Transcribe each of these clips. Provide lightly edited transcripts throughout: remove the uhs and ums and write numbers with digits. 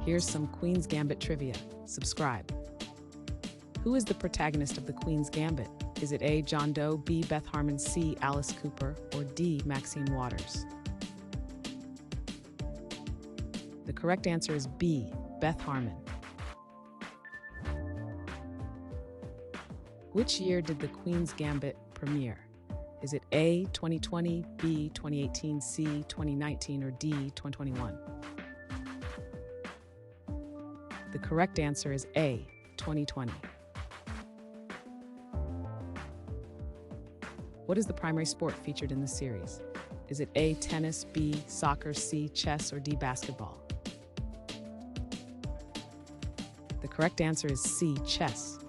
Here's some Queen's Gambit trivia. Subscribe. Who is the protagonist of the Queen's Gambit? Is it A. John Doe, B. Beth Harmon, C. Alice Cooper, or D. Maxine Waters? The correct answer is B. Beth Harmon. Which year did the Queen's Gambit premiere? Is it A. 2020, B. 2018, C. 2019, or D. 2021? The correct answer is A. 2020. What is the primary sport featured in the series? Is it A. tennis, B. soccer, C. chess, or D. basketball? The correct answer is C. chess.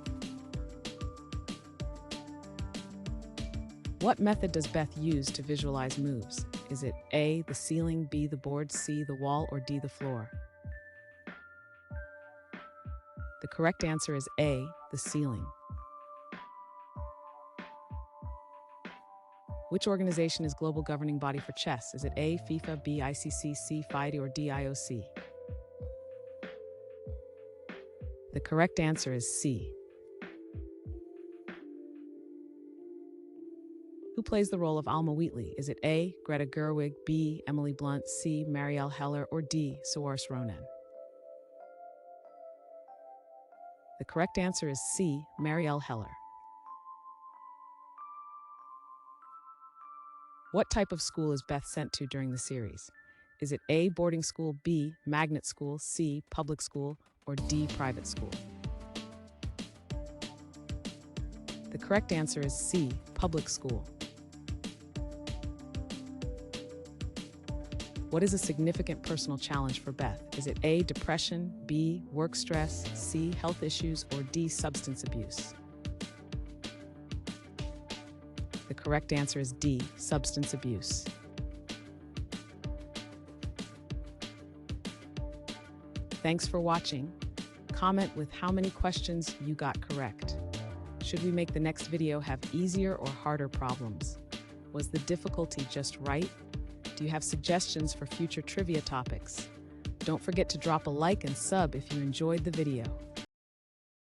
What method does Beth use to visualize moves? Is it A. the ceiling, B. the board, C. the wall, or D. the floor? The correct answer is A. the ceiling. Which organization is global governing body for chess? Is it A. FIFA, B. ICC, C. FIDE, or D. IOC? The correct answer is C. Who plays the role of Alma Wheatley? Is it A. Greta Gerwig, B. Emily Blunt, C. Marielle Heller, or D. Saoirse Ronan? The correct answer is C. Marielle Heller. What type of school is Beth sent to during the series? Is it A. boarding school, B. magnet school, C. public school, or D. private school? The correct answer is C. public school. What is a significant personal challenge for Beth? Is it A. depression, B. work stress, C. health issues, or D. substance abuse? The correct answer is D. substance abuse. Thanks for watching. Comment with how many questions you got correct. Should we make the next video have easier or harder problems? Was the difficulty just right? Do you have suggestions for future trivia topics? Don't forget to drop a like and sub if you enjoyed the video.